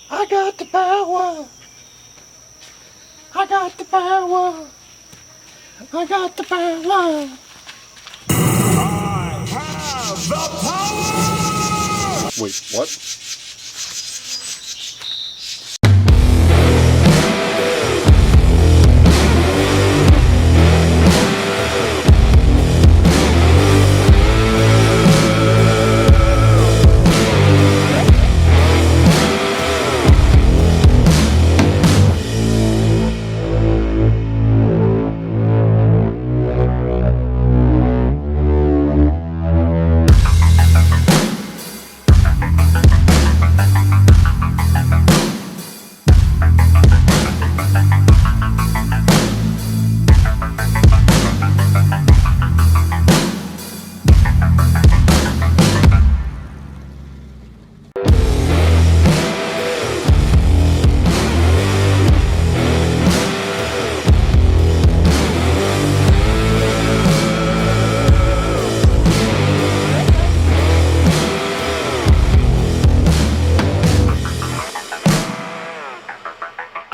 I got the power. I got the power. I got the power. I have the power! Wait, what?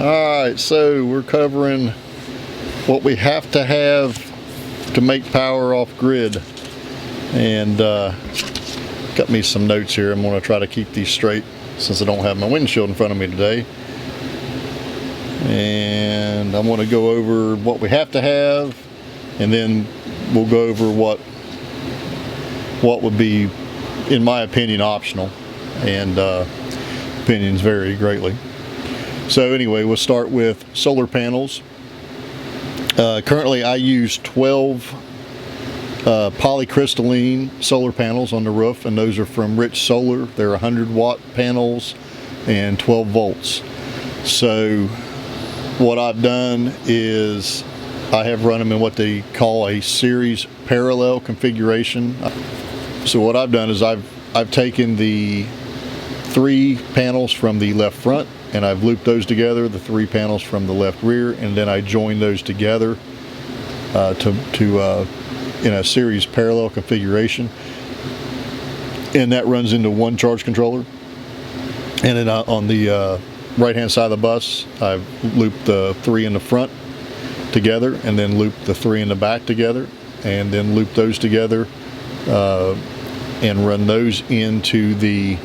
Alright, so we're covering what we have to make power off grid, and got me some notes here. I'm going to try to keep these straight since I don't have my windshield in front of me today, and I'm going to go over what we have to have, and then we'll go over what would be, in my opinion, optional, and opinions vary greatly. So anyway, we'll start with solar panels. Currently I use 12 polycrystalline solar panels on the roof, and those are from Rich Solar. They're 100-watt panels and 12 volts. So what I've done is I have run them in what they call a series parallel configuration. So what I've done is I've taken the 3 panels from the left front, and I've looped those together, the 3 panels from the left rear, and then I join those together in a series parallel configuration, and that runs into one charge controller. And then on the right hand side of the bus, I've looped the 3 in the front together, and then looped the 3 in the back together, and then loop those together and run those into the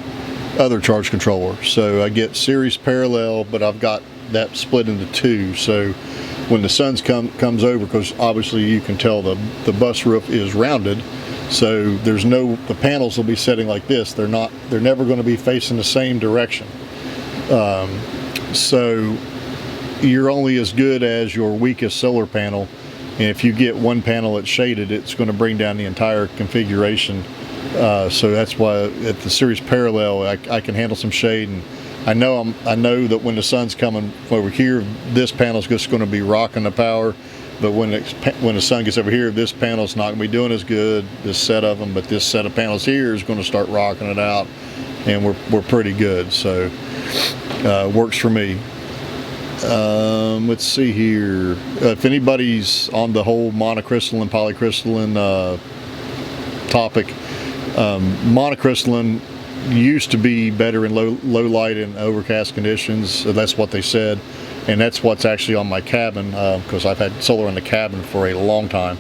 other charge controller. So I get series parallel, but I've got that split into 2. So when the sun comes over, because obviously you can tell the bus roof is rounded, so the panels will be setting like this. They're never going to be facing the same direction. So you're only as good as your weakest solar panel, and if you get one panel that's shaded, it's going to bring down the entire configuration. So that's why at the series parallel I can handle some shade, and I know that when the sun's coming over here, this panel's just going to be rocking the power, but when the sun gets over here, this panel's not going to be doing as good, this set of them, but this set of panels here is going to start rocking it out, and we're pretty good. So works for me. Let's see here, if anybody's on the whole monocrystalline polycrystalline topic, monocrystalline used to be better in low light and overcast conditions. So that's what they said, and that's what's actually on my cabin, because I've had solar in the cabin for a long time.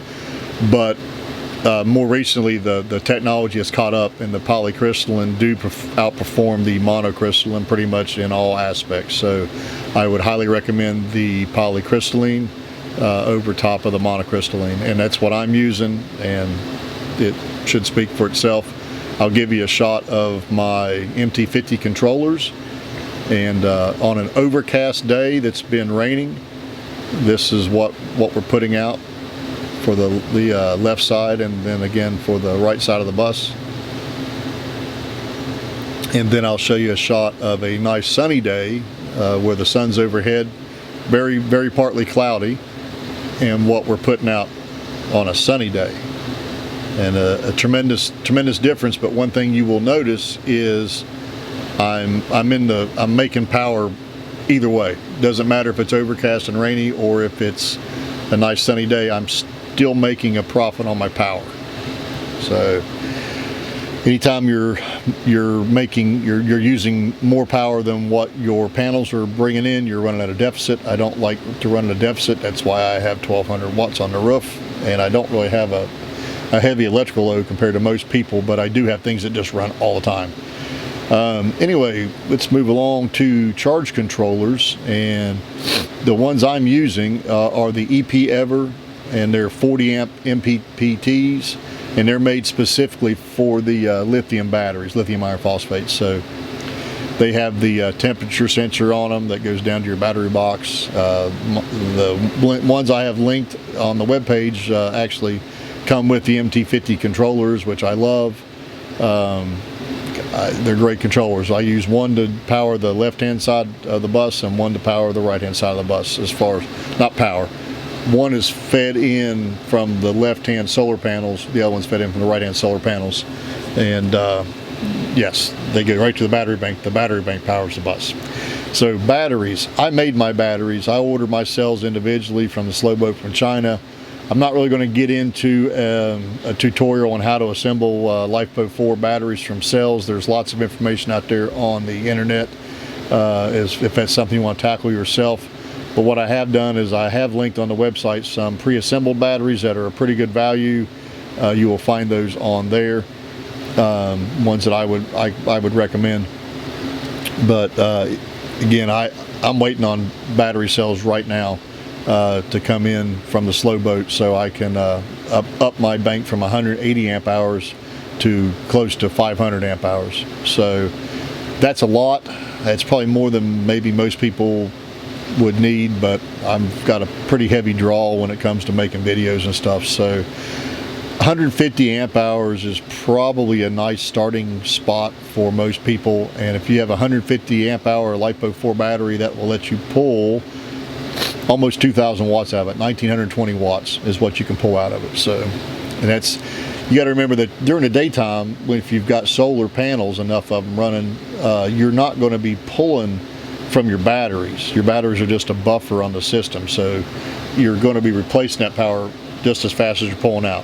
But more recently the technology has caught up, and the polycrystalline do outperform the monocrystalline pretty much in all aspects. So I would highly recommend the polycrystalline over top of the monocrystalline, and that's what I'm using, and it should speak for itself. I'll give you a shot of my MT50 controllers, and on an overcast day that's been raining, this is what we're putting out for the left side, and then again for the right side of the bus. And then I'll show you a shot of a nice sunny day where the sun's overhead, very, very partly cloudy, and what we're putting out on a sunny day. And a tremendous difference. But one thing you will notice is I'm making power either way. Doesn't matter if it's overcast and rainy or if it's a nice sunny day. I'm still making a profit on my power. So anytime you're using more power than what your panels are bringing in, you're running at a deficit. I don't like to run at a deficit. That's why I have 1200 watts on the roof, and I don't really have a heavy electrical load compared to most people, but I do have things that just run all the time. Anyway, let's move along to charge controllers, and the ones I'm using are the EP Ever, and they're 40 amp MPPTs, and they're made specifically for the lithium batteries, lithium iron phosphate. So they have the temperature sensor on them that goes down to your battery box. The ones I have linked on the webpage actually come with the MT50 controllers, which I love. They're great controllers. I use one to power the left-hand side of the bus and one to power the right-hand side of the bus. As far as, not power, one is fed in from the left-hand solar panels, the other one's fed in from the right-hand solar panels, and yes, they go right to the battery bank. The battery bank powers the bus. So batteries, I made my batteries. I ordered my cells individually from the slow boat from China. I'm not really going to get into a tutorial on how to assemble LifeBoat 4 batteries from cells. There's lots of information out there on the internet if that's something you want to tackle yourself. But what I have done is I have linked on the website some pre-assembled batteries that are a pretty good value. You will find those on there, ones that I would recommend. But again, I'm waiting on battery cells right now to come in from the slow boat, so I can up my bank from 180 amp hours to close to 500 amp hours. So that's a lot. That's probably more than maybe most people would need, but I've got a pretty heavy draw when it comes to making videos and stuff. So 150 amp hours is probably a nice starting spot for most people, and if you have a 150 amp hour LifeBoat 4 battery, that will let you pull almost 2,000 watts out of it. 1,920 watts is what you can pull out of it. So, and that's, you got to remember that during the daytime, if you've got solar panels, enough of them running, you're not going to be pulling from your batteries. Your batteries are just a buffer on the system, so you're going to be replacing that power just as fast as you're pulling out.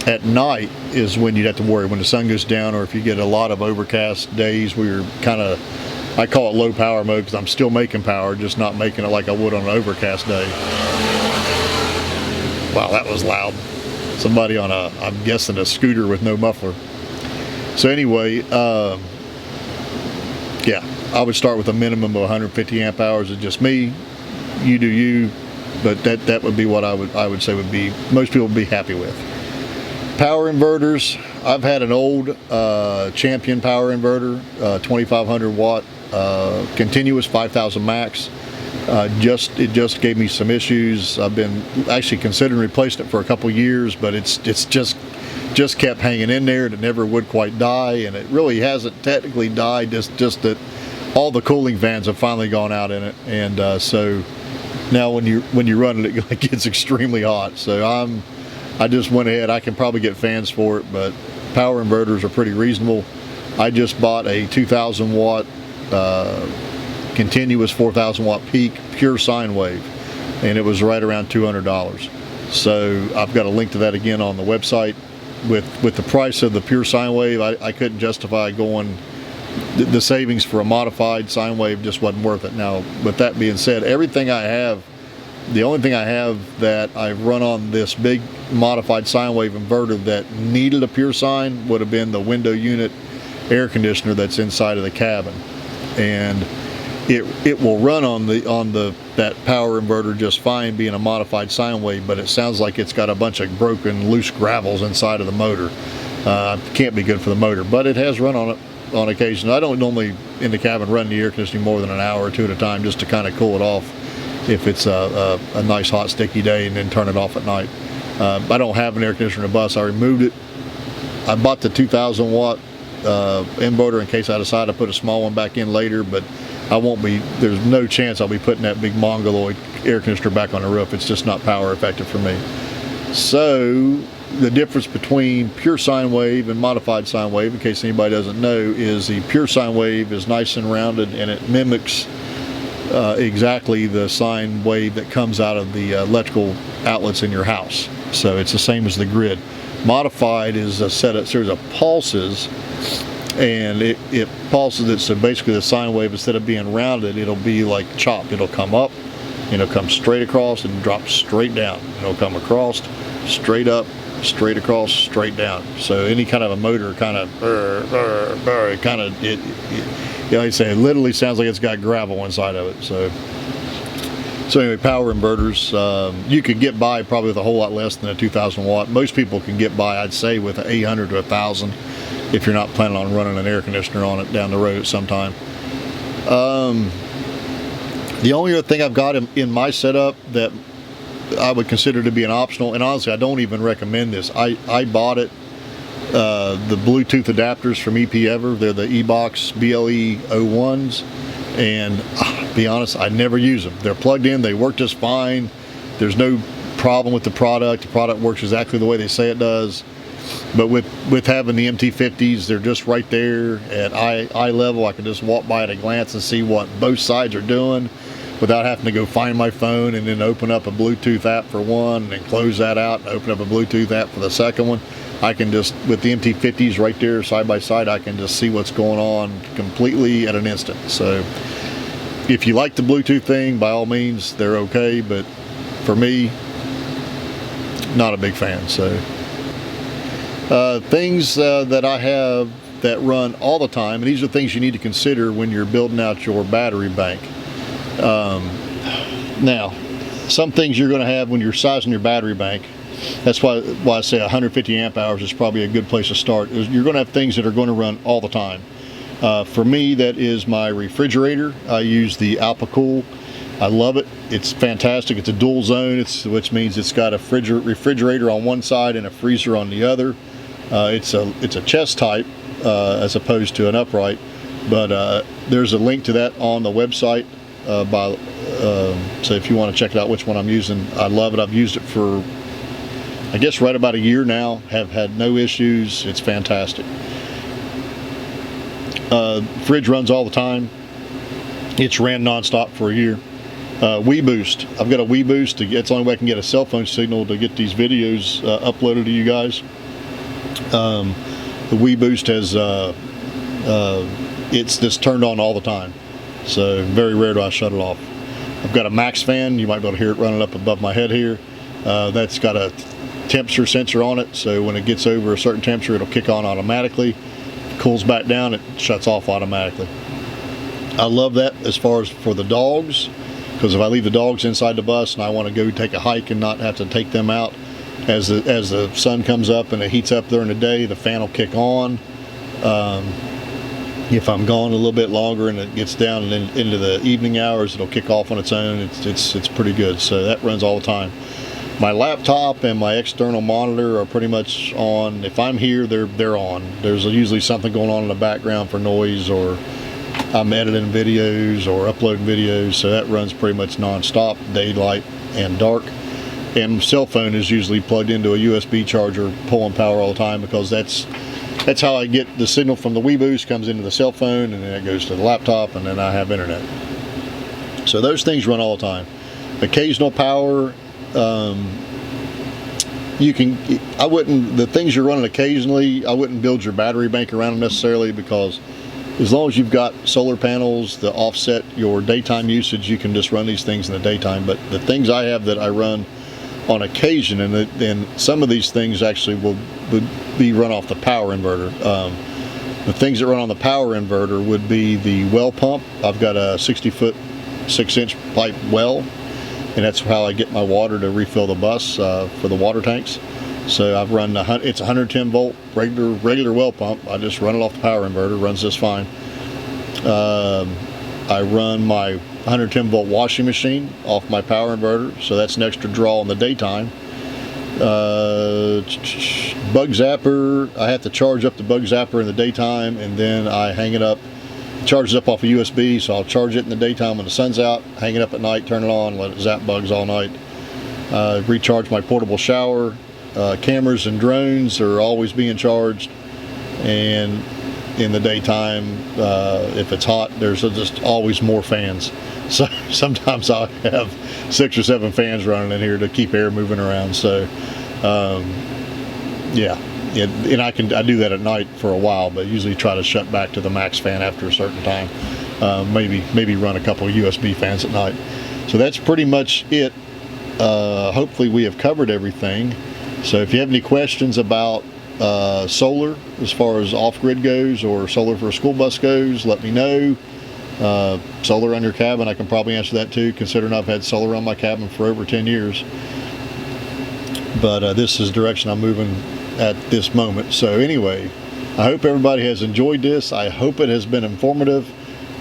At night is when you'd have to worry, when the sun goes down, or if you get a lot of overcast days where you're kind of, I call it low power mode because I'm still making power, just not making it like I would on an overcast day. Wow, that was loud. Somebody on a, I'm guessing a scooter with no muffler. So anyway, yeah, I would start with a minimum of 150 amp hours. It's just me, you do you, but that would be what I would say would be, most people would be happy with. Power inverters, I've had an old Champion power inverter, 2500 watt, continuous 5000 max. It just gave me some issues. I've been actually considering replacing it for a couple years, but it's just kept hanging in there, and it never would quite die, and it really hasn't technically died, just that all the cooling fans have finally gone out in it, and so now when you run it, it gets extremely hot. So I just went ahead. I can probably get fans for it, but power inverters are pretty reasonable. I just bought a 2000 watt continuous 4000 watt peak pure sine wave, and it was right around $200. So I've got a link to that again on the website. With the price of the pure sine wave, I couldn't justify going, the savings for a modified sine wave just wasn't worth it. Now, with that being said, everything I have, the only thing I have that I've run on this big modified sine wave inverter that needed a pure sine would have been the window unit air conditioner that's inside of the cabin, and it will run on that power inverter just fine, being a modified sine wave, but it sounds like it's got a bunch of broken loose gravels inside of the motor. Can't be good for the motor, but it has run on it on occasion. I don't normally in the cabin run the air conditioning more than an hour or two at a time, just to kind of cool it off if it's a nice hot sticky day, and then turn it off at night. I don't have an air conditioner in the bus. I removed it. I bought the 2000 watt inverter in case I decide to put a small one back in later, but I won't be, there's no chance I'll be putting that big mongoloid air conditioner back on the roof. It's just not power effective for me. So the difference between pure sine wave and modified sine wave, in case anybody doesn't know, is the pure sine wave is nice and rounded, and it mimics exactly the sine wave that comes out of the electrical outlets in your house. So it's the same as the grid. Modified is a series of pulses, and it pulses it, so basically the sine wave, instead of being rounded, it'll be like chopped. It'll come up, and it'll come straight across and drop straight down. It'll come across, straight up, straight across, straight down. So any kind of a motor kind of like I say, it literally sounds like it's got gravel inside of it. So anyway, power inverters, you could get by probably with a whole lot less than a 2,000 watt. Most people can get by, I'd say, with an 800 to 1,000 if you're not planning on running an air conditioner on it down the road at some time. The only other thing I've got in my setup that I would consider to be an optional, and honestly I don't even recommend this. I bought it, the Bluetooth adapters from EP Ever. They're the eBox BLE01s, and be honest, I never use them. They're plugged in, they work just fine. There's no problem with the product. The product works exactly the way they say it does. But with having the MT50s, they're just right there at eye level. I can just walk by at a glance and see what both sides are doing without having to go find my phone and then open up a Bluetooth app for one and then close that out and open up a Bluetooth app for the second one. I can just, with the MT50s right there side by side, I can just see what's going on completely at an instant. So if you like the Bluetooth thing, by all means, they're okay, but for me, not a big fan. So things that I have that run all the time, and these are things you need to consider when you're building out your battery bank. Now, some things you're going to have when you're sizing your battery bank, that's why I say 150 amp hours is probably a good place to start. You're going to have things that are going to run all the time. For me, that is my refrigerator. I use the AlpaCool. I love it. It's fantastic. It's a dual zone, which means it's got a refrigerator on one side and a freezer on the other. It's a chest type as opposed to an upright, but there's a link to that on the website. So if you want to check it out, which one I'm using, I love it. I've used it for, I guess, right about a year now. Have had no issues. It's fantastic. Fridge runs all the time. It's ran nonstop for a year. WeBoost. I've got a WeBoost. It's the only way I can get a cell phone signal to get these videos uploaded to you guys. The WeBoost has it's just turned on all the time. So very rare do I shut it off. I've got a Max fan. You might be able to hear it running up above my head here. That's got a temperature sensor on it, so when it gets over a certain temperature, it'll kick on automatically. Cools back down, it shuts off automatically. I love that as far as for the dogs, because if I leave the dogs inside the bus and I want to go take a hike and not have to take them out, as the sun comes up and it heats up during the day, the fan will kick on. If I'm gone a little bit longer and it gets down and into the evening hours, it'll kick off on its own. It's pretty good. So that runs all the time. My laptop and my external monitor are pretty much on. If I'm here, they're on. There's usually something going on in the background for noise, or I'm editing videos or uploading videos, so that runs pretty much non-stop, daylight and dark. And cell phone is usually plugged into a USB charger, pulling power all the time, because that's how I get the signal from the WeBoost, comes into the cell phone, and then it goes to the laptop, and then I have internet. So those things run all the time. Occasional power, the things you're running occasionally, I wouldn't build your battery bank around them necessarily, because as long as you've got solar panels to offset your daytime usage, you can just run these things in the daytime. But the things I have that I run on occasion, and then some of these things actually would be run off the power inverter. The things that run on the power inverter would be the well pump. I've got a 60-foot 6-inch pipe well, and that's how I get my water to refill the bus for the water tanks. So I've run it's 110 volt regular well pump. I just run it off the power inverter, runs just fine. I run my 110 volt washing machine off my power inverter, so that's an extra draw in the daytime. Bug zapper, I have to charge up the bug zapper in the daytime, and then I hang it up. It charges up off a USB, so I'll charge it in the daytime when the sun's out, hang it up at night, turn it on, let it zap bugs all night. Recharge my portable shower. Cameras and drones are always being charged, and in the daytime, if it's hot, there's just always more fans. So sometimes I'll have 6 or 7 fans running in here to keep air moving around. So Yeah, and I do that at night for a while, but usually try to shut back to the max fan after a certain time. Maybe run a couple of USB fans at night. So that's pretty much it. Hopefully we have covered everything. So if you have any questions about solar as far as off-grid goes, or solar for a school bus goes, let me know. Solar on your cabin, I can probably answer that too, considering I've had solar on my cabin for over 10 years. But this is the direction I'm moving at this moment. So anyway, I hope everybody has enjoyed this. I hope it has been informative.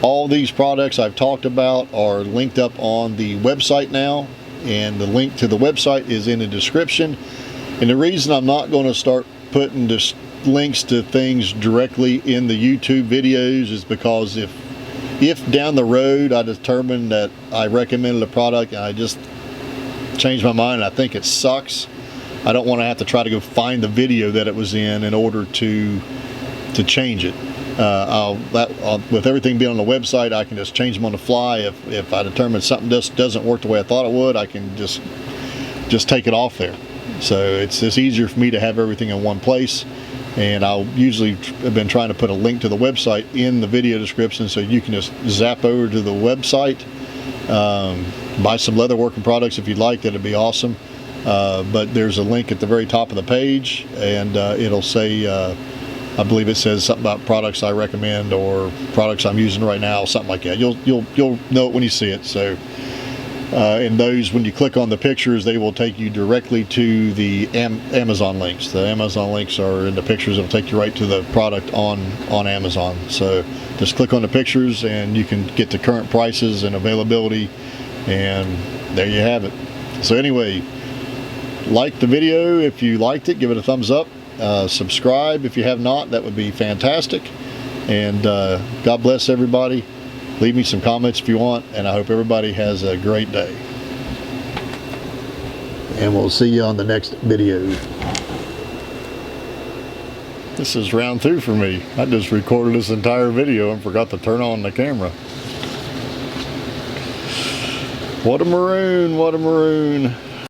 All these products I've talked about are linked up on the website now, and the link to the website is in the description. And the reason I'm not going to start putting just links to things directly in the YouTube videos is because if down the road I determine that I recommended a product and I just changed my mind and I think it sucks, I don't want to have to try to go find the video that it was in order to change it. With everything being on the website, I can just change them on the fly. If I determine something just doesn't work the way I thought it would, I can just take it off there. So it's easier for me to have everything in one place. And I'll usually have been trying to put a link to the website in the video description, so you can just zap over to the website, buy some leather working products if you'd like. That'd be awesome. But there's a link at the very top of the page, and it'll say, I believe it says something about products I recommend or products I'm using right now, something like that. You'll know it when you see it. So, and those, when you click on the pictures, they will take you directly to the Amazon links. The Amazon links are in the pictures. It'll take you right to the product on Amazon. So just click on the pictures and you can get the current prices and availability, and there you have it. So anyway, like the video if you liked it, give it a thumbs up. Subscribe if you have not, that would be fantastic. And God bless everybody. Leave me some comments if you want, and I hope everybody has a great day. And we'll see you on the next video. This is round 2 for me. I just recorded this entire video and forgot to turn on the camera. What a maroon, what a maroon.